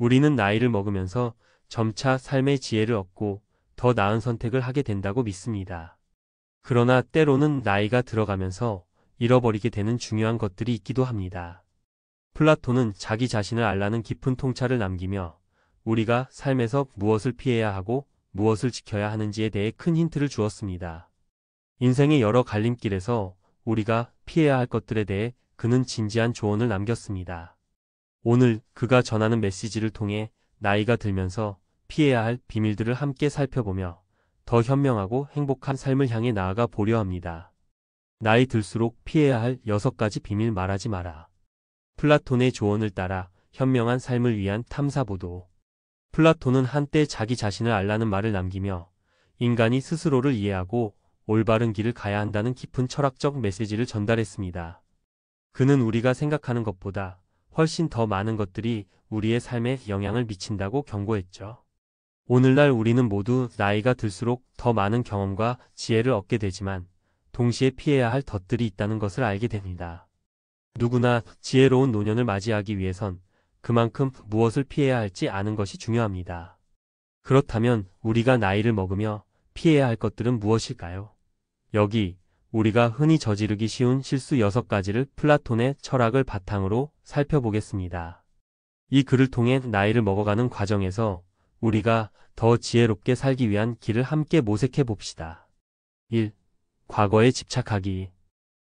우리는 나이를 먹으면서 점차 삶의 지혜를 얻고 더 나은 선택을 하게 된다고 믿습니다. 그러나 때로는 나이가 들어가면서 잃어버리게 되는 중요한 것들이 있기도 합니다. 플라톤은 자기 자신을 알라는 깊은 통찰을 남기며 우리가 삶에서 무엇을 피해야 하고 무엇을 지켜야 하는지에 대해 큰 힌트를 주었습니다. 인생의 여러 갈림길에서 우리가 피해야 할 것들에 대해 그는 진지한 조언을 남겼습니다. 오늘 그가 전하는 메시지를 통해 나이가 들면서 피해야 할 비밀들을 함께 살펴보며 더 현명하고 행복한 삶을 향해 나아가 보려 합니다. 나이 들수록 피해야 할 6가지 비밀 말하지 마라. 플라톤의 조언을 따라 현명한 삶을 위한 탐사보도. 플라톤은 한때 자기 자신을 알라는 말을 남기며 인간이 스스로를 이해하고 올바른 길을 가야 한다는 깊은 철학적 메시지를 전달했습니다. 그는 우리가 생각하는 것보다 훨씬 더 많은 것들이 우리의 삶에 영향을 미친다고 경고했죠. 오늘날 우리는 모두 나이가 들수록 더 많은 경험과 지혜를 얻게 되지만 동시에 피해야 할 덫들이 있다는 것을 알게 됩니다. 누구나 지혜로운 노년을 맞이하기 위해선 그만큼 무엇을 피해야 할지 아는 것이 중요합니다. 그렇다면 우리가 나이를 먹으며 피해야 할 것들은 무엇일까요? 여기 우리가 흔히 저지르기 쉬운 실수 6가지를 플라톤의 철학을 바탕으로 살펴보겠습니다. 이 글을 통해 나이를 먹어가는 과정에서 우리가 더 지혜롭게 살기 위한 길을 함께 모색해 봅시다. 1. 과거에 집착하기.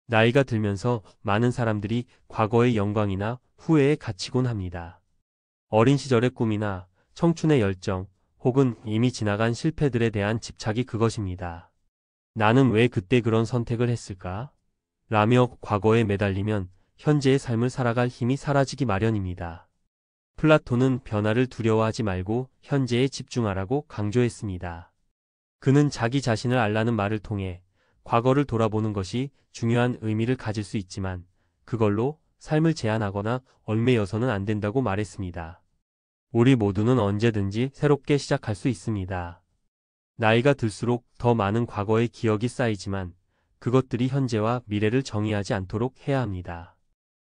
나이가 들면서 많은 사람들이 과거의 영광이나 후회에 갇히곤 합니다. 어린 시절의 꿈이나 청춘의 열정, 혹은 이미 지나간 실패들에 대한 집착이 그것입니다. 나는 왜 그때 그런 선택을 했을까? 라며 과거에 매달리면 현재의 삶을 살아갈 힘이 사라지기 마련입니다. 플라톤은 변화를 두려워하지 말고 현재에 집중하라고 강조했습니다. 그는 자기 자신을 알라는 말을 통해 과거를 돌아보는 것이 중요한 의미를 가질 수 있지만 그걸로 삶을 제한하거나 얽매여서는 안 된다고 말했습니다. 우리 모두는 언제든지 새롭게 시작할 수 있습니다. 나이가 들수록 더 많은 과거의 기억이 쌓이지만 그것들이 현재와 미래를 정의하지 않도록 해야 합니다.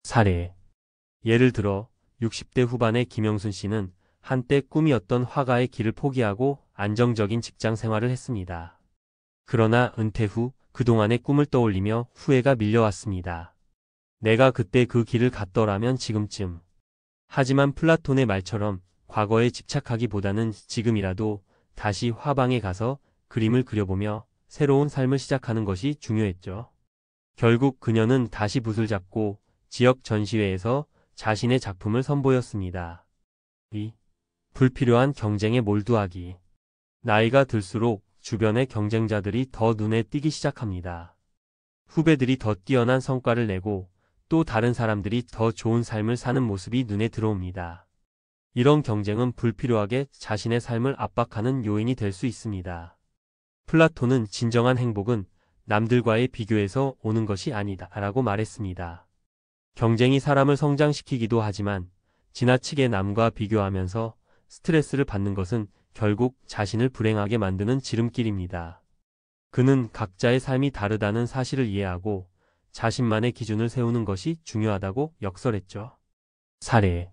사례. 예를 들어 60대 후반의 김영순 씨는 한때 꿈이었던 화가의 길을 포기하고 안정적인 직장 생활을 했습니다. 그러나 은퇴 후 그동안의 꿈을 떠올리며 후회가 밀려왔습니다. 내가 그때 그 길을 갔더라면 지금쯤. 하지만 플라톤의 말처럼 과거에 집착하기보다는 지금이라도 다시 화방에 가서 그림을 그려보며 새로운 삶을 시작하는 것이 중요했죠. 결국 그녀는 다시 붓을 잡고 지역 전시회에서 자신의 작품을 선보였습니다. 2. 불필요한 경쟁에 몰두하기. 나이가 들수록 주변의 경쟁자들이 더 눈에 띄기 시작합니다. 후배들이 더 뛰어난 성과를 내고 또 다른 사람들이 더 좋은 삶을 사는 모습이 눈에 들어옵니다. 이런 경쟁은 불필요하게 자신의 삶을 압박하는 요인이 될 수 있습니다. 플라톤은 진정한 행복은 남들과의 비교에서 오는 것이 아니다 라고 말했습니다. 경쟁이 사람을 성장시키기도 하지만 지나치게 남과 비교하면서 스트레스를 받는 것은 결국 자신을 불행하게 만드는 지름길입니다. 그는 각자의 삶이 다르다는 사실을 이해하고 자신만의 기준을 세우는 것이 중요하다고 역설했죠. 사례.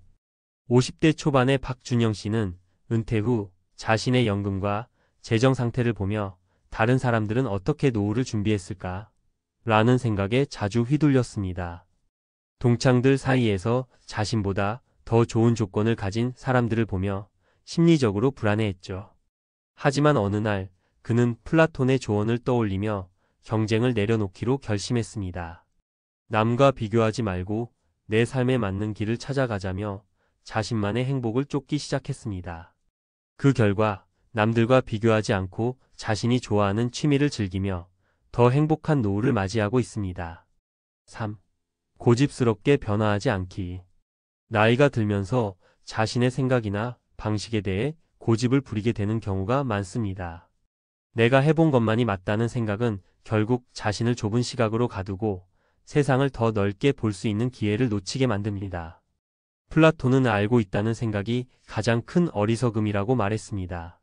50대 초반의 박준영 씨는 은퇴 후 자신의 연금과 재정 상태를 보며 다른 사람들은 어떻게 노후를 준비했을까? 라는 생각에 자주 휘둘렸습니다. 동창들 사이에서 자신보다 더 좋은 조건을 가진 사람들을 보며 심리적으로 불안해했죠. 하지만 어느 날 그는 플라톤의 조언을 떠올리며 경쟁을 내려놓기로 결심했습니다. 남과 비교하지 말고 내 삶에 맞는 길을 찾아가자며 자신만의 행복을 쫓기 시작했습니다. 그 결과 남들과 비교하지 않고 자신이 좋아하는 취미를 즐기며 더 행복한 노후를 맞이하고 있습니다. 3. 고집스럽게 변화하지 않기. 나이가 들면서 자신의 생각이나 방식에 대해 고집을 부리게 되는 경우가 많습니다. 내가 해본 것만이 맞다는 생각은 결국 자신을 좁은 시각으로 가두고 세상을 더 넓게 볼 수 있는 기회를 놓치게 만듭니다. 플라톤은 알고 있다는 생각이 가장 큰 어리석음이라고 말했습니다.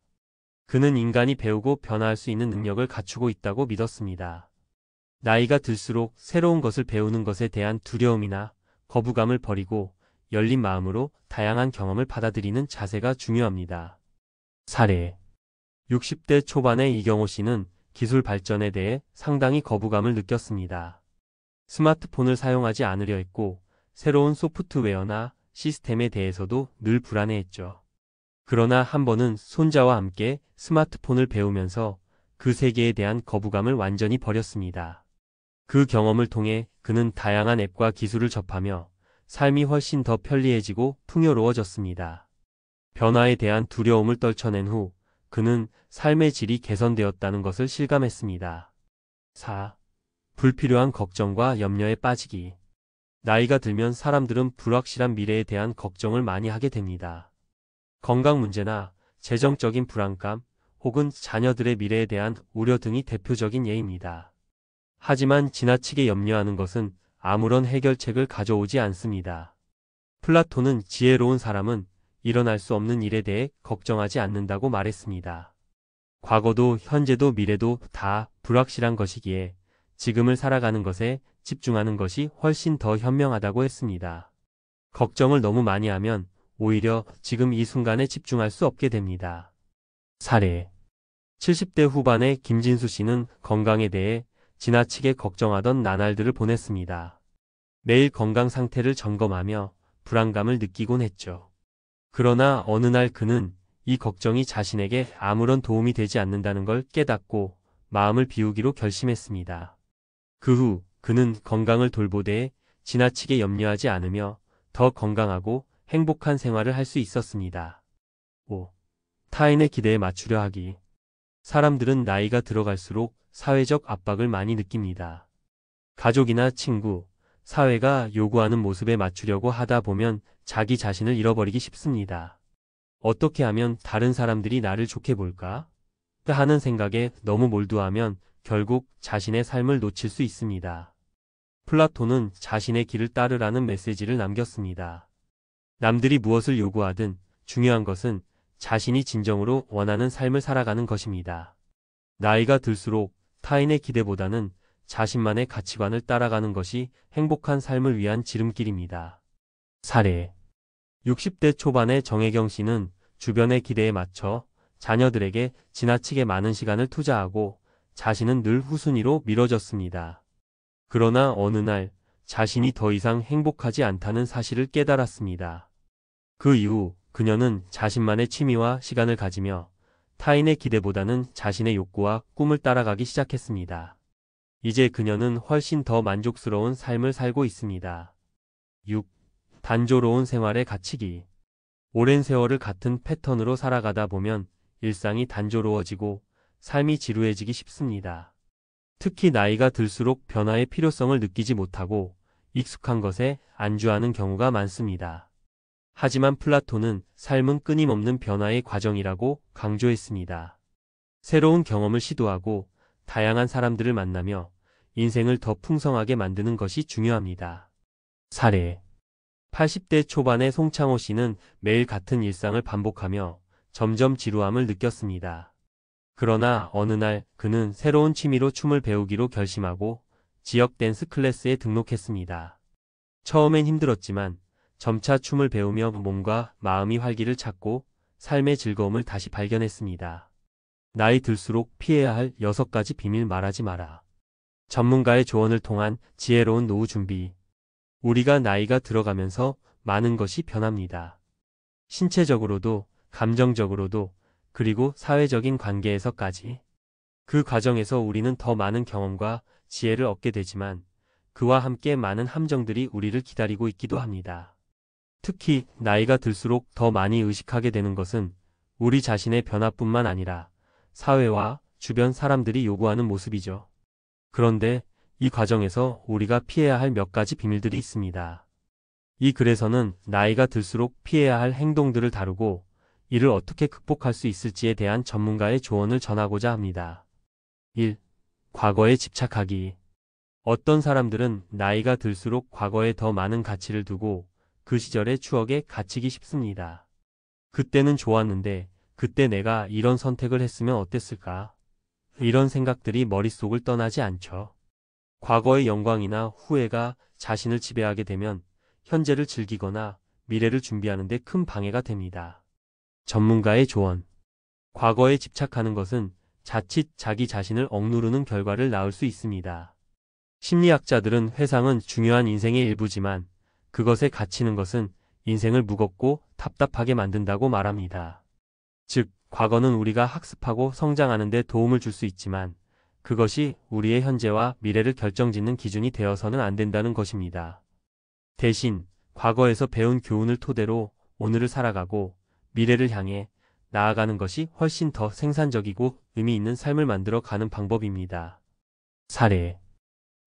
그는 인간이 배우고 변화할 수 있는 능력을 갖추고 있다고 믿었습니다. 나이가 들수록 새로운 것을 배우는 것에 대한 두려움이나 거부감을 버리고 열린 마음으로 다양한 경험을 받아들이는 자세가 중요합니다. 사례 60대 초반의 이경호 씨는 기술 발전에 대해 상당히 거부감을 느꼈습니다. 스마트폰을 사용하지 않으려 했고 새로운 소프트웨어나 시스템에 대해서도 늘 불안해했죠. 그러나 한 번은 손자와 함께 스마트폰을 배우면서 그 세계에 대한 거부감을 완전히 버렸습니다. 그 경험을 통해 그는 다양한 앱과 기술을 접하며 삶이 훨씬 더 편리해지고 풍요로워졌습니다. 변화에 대한 두려움을 떨쳐낸 후 그는 삶의 질이 개선되었다는 것을 실감했습니다. 4. 불필요한 걱정과 염려에 빠지기. 나이가 들면 사람들은 불확실한 미래에 대한 걱정을 많이 하게 됩니다. 건강 문제나 재정적인 불안감 혹은 자녀들의 미래에 대한 우려 등이 대표적인 예입니다. 하지만 지나치게 염려하는 것은 아무런 해결책을 가져오지 않습니다. 플라톤은 지혜로운 사람은 일어날 수 없는 일에 대해 걱정하지 않는다고 말했습니다. 과거도 현재도 미래도 다 불확실한 것이기에 지금을 살아가는 것에 집중하는 것이 훨씬 더 현명하다고 했습니다. 걱정을 너무 많이 하면 오히려 지금 이 순간에 집중할 수 없게 됩니다. 사례 70대 후반의 김진수 씨는 건강에 대해 지나치게 걱정하던 나날들을 보냈습니다. 매일 건강 상태를 점검하며 불안감을 느끼곤 했죠. 그러나 어느 날 그는 이 걱정이 자신에게 아무런 도움이 되지 않는다는 걸 깨닫고 마음을 비우기로 결심했습니다. 그 후 그는 건강을 돌보되 지나치게 염려하지 않으며 더 건강하고 행복한 생활을 할 수 있었습니다. 5. 타인의 기대에 맞추려 하기. 사람들은 나이가 들어갈수록 사회적 압박을 많이 느낍니다. 가족이나 친구, 사회가 요구하는 모습에 맞추려고 하다 보면 자기 자신을 잃어버리기 쉽습니다. 어떻게 하면 다른 사람들이 나를 좋게 볼까? 하는 생각에 너무 몰두하면 결국 자신의 삶을 놓칠 수 있습니다. 플라톤은 자신의 길을 따르라는 메시지를 남겼습니다. 남들이 무엇을 요구하든 중요한 것은 자신이 진정으로 원하는 삶을 살아가는 것입니다. 나이가 들수록 타인의 기대보다는 자신만의 가치관을 따라가는 것이 행복한 삶을 위한 지름길입니다. 사례 60대 초반의 정혜경 씨는 주변의 기대에 맞춰 자녀들에게 지나치게 많은 시간을 투자하고 자신은 늘 후순위로 미뤄졌습니다. 그러나 어느 날 자신이 더 이상 행복하지 않다는 사실을 깨달았습니다. 그 이후 그녀는 자신만의 취미와 시간을 가지며 타인의 기대보다는 자신의 욕구와 꿈을 따라가기 시작했습니다. 이제 그녀는 훨씬 더 만족스러운 삶을 살고 있습니다. 6. 단조로운 생활에 갇히기. 오랜 세월을 같은 패턴으로 살아가다 보면 일상이 단조로워지고 삶이 지루해지기 쉽습니다. 특히 나이가 들수록 변화의 필요성을 느끼지 못하고 익숙한 것에 안주하는 경우가 많습니다. 하지만 플라톤은 삶은 끊임없는 변화의 과정이라고 강조했습니다. 새로운 경험을 시도하고 다양한 사람들을 만나며 인생을 더 풍성하게 만드는 것이 중요합니다. 사례 80대 초반의 송창호 씨는 매일 같은 일상을 반복하며 점점 지루함을 느꼈습니다. 그러나 어느 날 그는 새로운 취미로 춤을 배우기로 결심하고 지역 댄스 클래스에 등록했습니다. 처음엔 힘들었지만 점차 춤을 배우며 몸과 마음이 활기를 찾고 삶의 즐거움을 다시 발견했습니다. 나이 들수록 피해야 할 6가지 비밀 말하지 마라. 전문가의 조언을 통한 지혜로운 노후 준비. 우리가 나이가 들어가면서 많은 것이 변합니다. 신체적으로도, 감정적으로도, 그리고 사회적인 관계에서까지. 그 과정에서 우리는 더 많은 경험과 지혜를 얻게 되지만 그와 함께 많은 함정들이 우리를 기다리고 있기도 합니다. 특히 나이가 들수록 더 많이 의식하게 되는 것은 우리 자신의 변화뿐만 아니라 사회와 주변 사람들이 요구하는 모습이죠. 그런데 이 과정에서 우리가 피해야 할 몇 가지 비밀들이 있습니다. 이 글에서는 나이가 들수록 피해야 할 행동들을 다루고 이를 어떻게 극복할 수 있을지에 대한 전문가의 조언을 전하고자 합니다. 1. 과거에 집착하기. 어떤 사람들은 나이가 들수록 과거에 더 많은 가치를 두고 그 시절의 추억에 갇히기 쉽습니다. 그때는 좋았는데 그때 내가 이런 선택을 했으면 어땠을까? 이런 생각들이 머릿속을 떠나지 않죠. 과거의 영광이나 후회가 자신을 지배하게 되면 현재를 즐기거나 미래를 준비하는 데 큰 방해가 됩니다. 전문가의 조언. 과거에 집착하는 것은 자칫 자기 자신을 억누르는 결과를 낳을 수 있습니다. 심리학자들은 회상은 중요한 인생의 일부지만 그것에 갇히는 것은 인생을 무겁고 답답하게 만든다고 말합니다. 즉, 과거는 우리가 학습하고 성장하는 데 도움을 줄 수 있지만 그것이 우리의 현재와 미래를 결정짓는 기준이 되어서는 안 된다는 것입니다. 대신 과거에서 배운 교훈을 토대로 오늘을 살아가고 미래를 향해 나아가는 것이 훨씬 더 생산적이고 의미 있는 삶을 만들어 가는 방법입니다. 사례.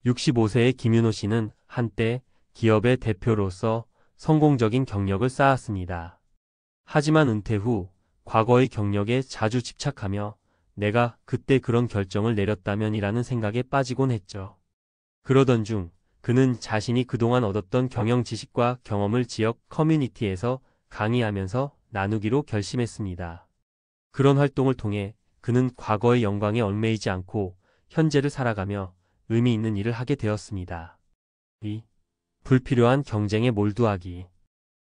65세의 김윤호 씨는 한때 기업의 대표로서 성공적인 경력을 쌓았습니다. 하지만 은퇴 후 과거의 경력에 자주 집착하며 내가 그때 그런 결정을 내렸다면이라는 생각에 빠지곤 했죠. 그러던 중 그는 자신이 그동안 얻었던 경영 지식과 경험을 지역 커뮤니티에서 강의하면서 나누기로 결심했습니다. 그런 활동을 통해 그는 과거의 영광에 얽매이지 않고 현재를 살아가며 의미 있는 일을 하게 되었습니다. 2. 불필요한 경쟁에 몰두하기.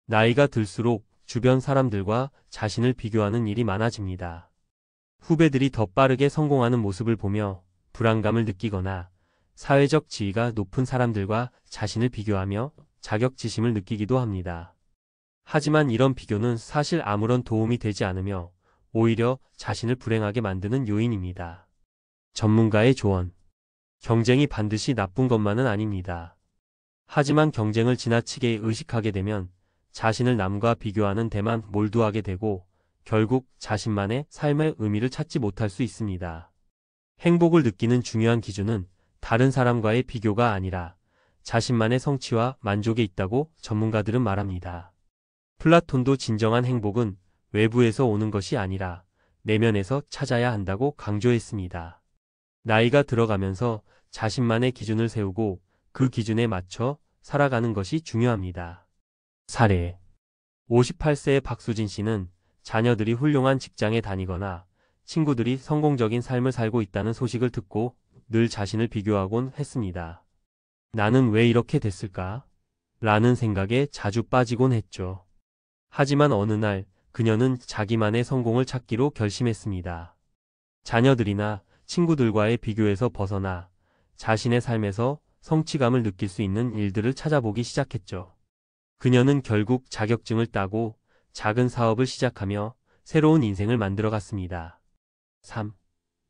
나이가 들수록 주변 사람들과 자신을 비교하는 일이 많아집니다. 후배들이 더 빠르게 성공하는 모습을 보며 불안감을 느끼거나 사회적 지위가 높은 사람들과 자신을 비교하며 자격지심을 느끼기도 합니다. 하지만 이런 비교는 사실 아무런 도움이 되지 않으며 오히려 자신을 불행하게 만드는 요인입니다. 전문가의 조언. 경쟁이 반드시 나쁜 것만은 아닙니다. 하지만 경쟁을 지나치게 의식하게 되면 자신을 남과 비교하는 데만 몰두하게 되고 결국 자신만의 삶의 의미를 찾지 못할 수 있습니다. 행복을 느끼는 중요한 기준은 다른 사람과의 비교가 아니라 자신만의 성취와 만족에 있다고 전문가들은 말합니다. 플라톤도 진정한 행복은 외부에서 오는 것이 아니라 내면에서 찾아야 한다고 강조했습니다. 나이가 들어가면서 자신만의 기준을 세우고 그 기준에 맞춰 살아가는 것이 중요합니다. 사례. 58세의 박수진 씨는 자녀들이 훌륭한 직장에 다니거나 친구들이 성공적인 삶을 살고 있다는 소식을 듣고 늘 자신을 비교하곤 했습니다. 나는 왜 이렇게 됐을까? 라는 생각에 자주 빠지곤 했죠. 하지만 어느 날 그녀는 자기만의 성공을 찾기로 결심했습니다. 자녀들이나 친구들과의 비교에서 벗어나 자신의 삶에서 성취감을 느낄 수 있는 일들을 찾아보기 시작했죠. 그녀는 결국 자격증을 따고 작은 사업을 시작하며 새로운 인생을 만들어갔습니다. 3.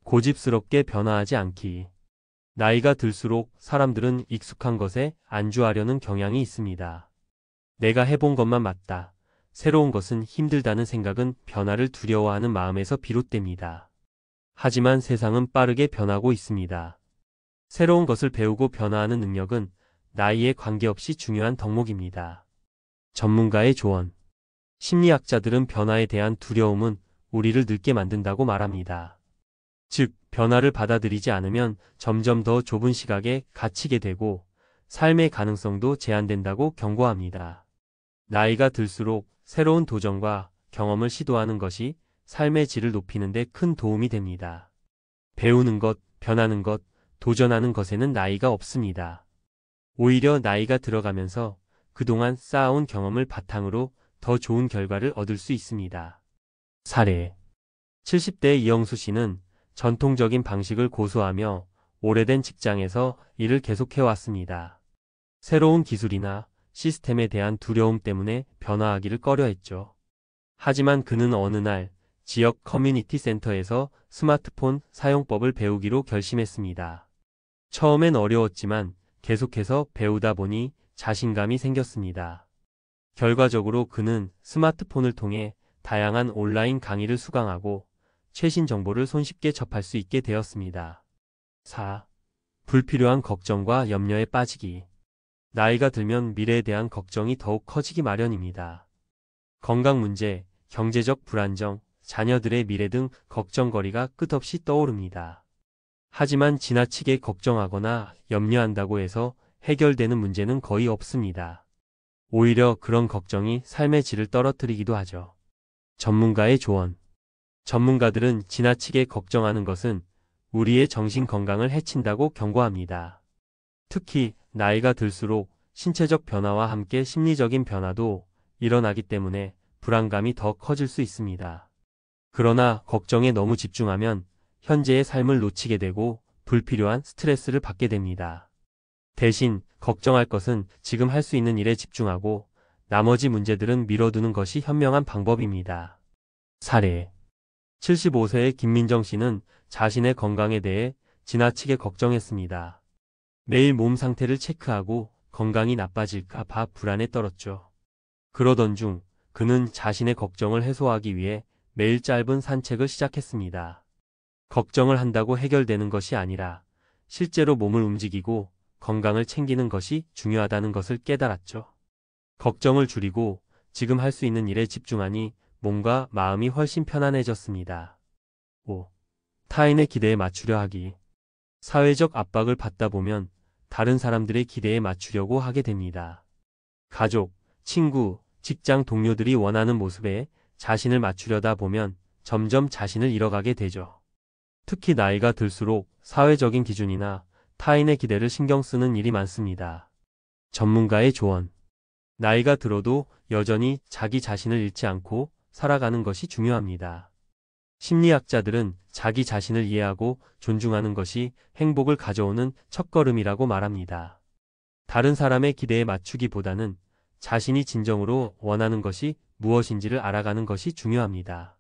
고집스럽게 변화하지 않기. 나이가 들수록 사람들은 익숙한 것에 안주하려는 경향이 있습니다. 내가 해본 것만 맞다. 새로운 것은 힘들다는 생각은 변화를 두려워하는 마음에서 비롯됩니다. 하지만 세상은 빠르게 변하고 있습니다. 새로운 것을 배우고 변화하는 능력은 나이에 관계없이 중요한 덕목입니다. 전문가의 조언. 심리학자들은 변화에 대한 두려움은 우리를 늙게 만든다고 말합니다. 즉, 변화를 받아들이지 않으면 점점 더 좁은 시각에 갇히게 되고 삶의 가능성도 제한된다고 경고합니다. 나이가 들수록 새로운 도전과 경험을 시도하는 것이 삶의 질을 높이는 데 큰 도움이 됩니다. 배우는 것, 변하는 것, 도전하는 것에는 나이가 없습니다. 오히려 나이가 들어가면서 그동안 쌓아온 경험을 바탕으로 더 좋은 결과를 얻을 수 있습니다. 사례. 70대 이영수 씨는 전통적인 방식을 고수하며 오래된 직장에서 일을 계속해왔습니다. 새로운 기술이나 시스템에 대한 두려움 때문에 변화하기를 꺼려했죠. 하지만 그는 어느 날 지역 커뮤니티 센터에서 스마트폰 사용법을 배우기로 결심했습니다. 처음엔 어려웠지만 계속해서 배우다 보니 자신감이 생겼습니다. 결과적으로 그는 스마트폰을 통해 다양한 온라인 강의를 수강하고 최신 정보를 손쉽게 접할 수 있게 되었습니다. 4. 불필요한 걱정과 염려에 빠지기. 나이가 들면 미래에 대한 걱정이 더욱 커지기 마련입니다. 건강 문제, 경제적 불안정, 자녀들의 미래 등 걱정거리가 끝없이 떠오릅니다. 하지만 지나치게 걱정하거나 염려한다고 해서 해결되는 문제는 거의 없습니다. 오히려 그런 걱정이 삶의 질을 떨어뜨리기도 하죠. 전문가의 조언. 전문가들은 지나치게 걱정하는 것은 우리의 정신 건강을 해친다고 경고합니다. 특히 나이가 들수록 신체적 변화와 함께 심리적인 변화도 일어나기 때문에 불안감이 더 커질 수 있습니다. 그러나 걱정에 너무 집중하면 현재의 삶을 놓치게 되고 불필요한 스트레스를 받게 됩니다. 대신 걱정할 것은 지금 할 수 있는 일에 집중하고 나머지 문제들은 미뤄두는 것이 현명한 방법입니다. 사례 75세의 김민정 씨는 자신의 건강에 대해 지나치게 걱정했습니다. 매일 몸 상태를 체크하고 건강이 나빠질까 봐 불안에 떨었죠. 그러던 중 그는 자신의 걱정을 해소하기 위해 매일 짧은 산책을 시작했습니다. 걱정을 한다고 해결되는 것이 아니라 실제로 몸을 움직이고 건강을 챙기는 것이 중요하다는 것을 깨달았죠. 걱정을 줄이고 지금 할 수 있는 일에 집중하니 몸과 마음이 훨씬 편안해졌습니다. 5. 타인의 기대에 맞추려 하기. 사회적 압박을 받다 보면 다른 사람들의 기대에 맞추려고 하게 됩니다. 가족, 친구, 직장 동료들이 원하는 모습에 자신을 맞추려다 보면 점점 자신을 잃어가게 되죠. 특히 나이가 들수록 사회적인 기준이나 타인의 기대를 신경 쓰는 일이 많습니다. 전문가의 조언. 나이가 들어도 여전히 자기 자신을 잃지 않고 살아가는 것이 중요합니다. 심리학자들은 자기 자신을 이해하고 존중하는 것이 행복을 가져오는 첫걸음이라고 말합니다. 다른 사람의 기대에 맞추기보다는 자신이 진정으로 원하는 것이 무엇인지를 알아가는 것이 중요합니다.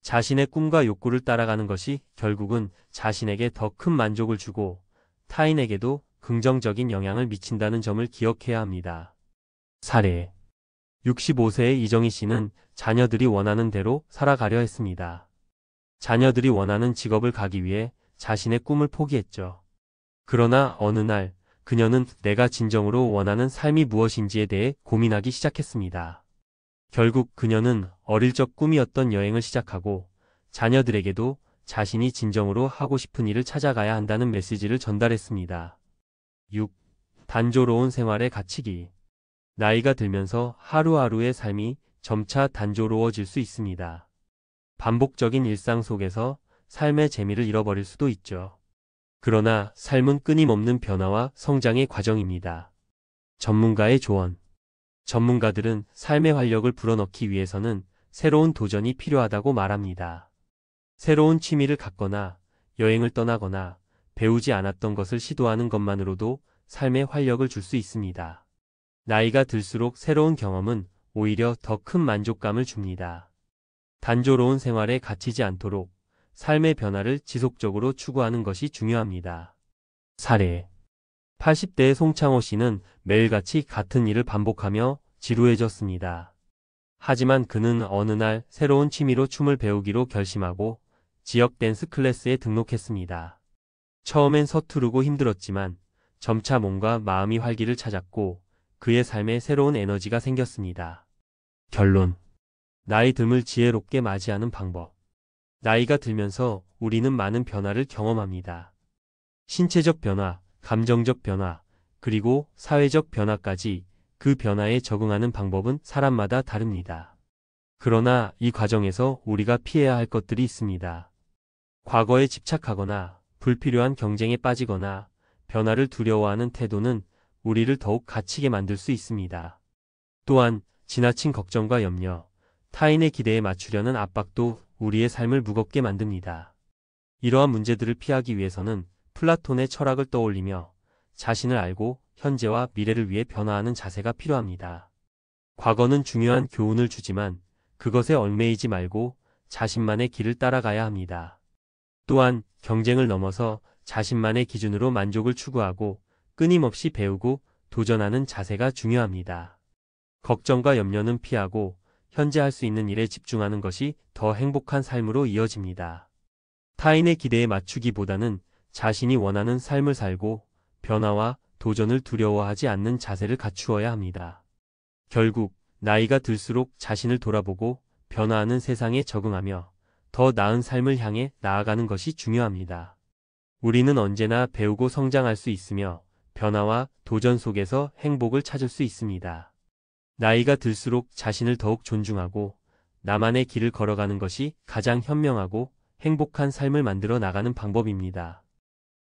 자신의 꿈과 욕구를 따라가는 것이 결국은 자신에게 더 큰 만족을 주고 타인에게도 긍정적인 영향을 미친다는 점을 기억해야 합니다. 사례 65세의 이정희 씨는 자녀들이 원하는 대로 살아가려 했습니다. 자녀들이 원하는 직업을 가기 위해 자신의 꿈을 포기했죠. 그러나 어느 날 그녀는 내가 진정으로 원하는 삶이 무엇인지에 대해 고민하기 시작했습니다. 결국 그녀는 어릴 적 꿈이었던 여행을 시작하고 자녀들에게도 자신이 진정으로 하고 싶은 일을 찾아가야 한다는 메시지를 전달했습니다. 6. 단조로운 생활에 갇히기. 나이가 들면서 하루하루의 삶이 점차 단조로워질 수 있습니다. 반복적인 일상 속에서 삶의 재미를 잃어버릴 수도 있죠. 그러나 삶은 끊임없는 변화와 성장의 과정입니다. 전문가의 조언. 전문가들은 삶의 활력을 불어넣기 위해서는 새로운 도전이 필요하다고 말합니다. 새로운 취미를 갖거나 여행을 떠나거나 배우지 않았던 것을 시도하는 것만으로도 삶에 활력을 줄 수 있습니다. 나이가 들수록 새로운 경험은 오히려 더 큰 만족감을 줍니다. 단조로운 생활에 갇히지 않도록 삶의 변화를 지속적으로 추구하는 것이 중요합니다. 사례 80대의 송창호 씨는 매일같이 같은 일을 반복하며 지루해졌습니다. 하지만 그는 어느 날 새로운 취미로 춤을 배우기로 결심하고 지역 댄스 클래스에 등록했습니다. 처음엔 서투르고 힘들었지만 점차 몸과 마음이 활기를 찾았고 그의 삶에 새로운 에너지가 생겼습니다. 결론. 나이 듦을 지혜롭게 맞이하는 방법. 나이가 들면서 우리는 많은 변화를 경험합니다. 신체적 변화, 감정적 변화, 그리고 사회적 변화까지 그 변화에 적응하는 방법은 사람마다 다릅니다. 그러나 이 과정에서 우리가 피해야 할 것들이 있습니다. 과거에 집착하거나 불필요한 경쟁에 빠지거나 변화를 두려워하는 태도는 우리를 더욱 갇히게 만들 수 있습니다. 또한 지나친 걱정과 염려, 타인의 기대에 맞추려는 압박도 우리의 삶을 무겁게 만듭니다. 이러한 문제들을 피하기 위해서는 플라톤의 철학을 떠올리며 자신을 알고 현재와 미래를 위해 변화하는 자세가 필요합니다. 과거는 중요한 교훈을 주지만 그것에 얽매이지 말고 자신만의 길을 따라가야 합니다. 또한 경쟁을 넘어서 자신만의 기준으로 만족을 추구하고 끊임없이 배우고 도전하는 자세가 중요합니다. 걱정과 염려는 피하고 현재 할 수 있는 일에 집중하는 것이 더 행복한 삶으로 이어집니다. 타인의 기대에 맞추기보다는 자신이 원하는 삶을 살고 변화와 도전을 두려워하지 않는 자세를 갖추어야 합니다. 결국 나이가 들수록 자신을 돌아보고 변화하는 세상에 적응하며 더 나은 삶을 향해 나아가는 것이 중요합니다. 우리는 언제나 배우고 성장할 수 있으며 변화와 도전 속에서 행복을 찾을 수 있습니다. 나이가 들수록 자신을 더욱 존중하고 나만의 길을 걸어가는 것이 가장 현명하고 행복한 삶을 만들어 나가는 방법입니다.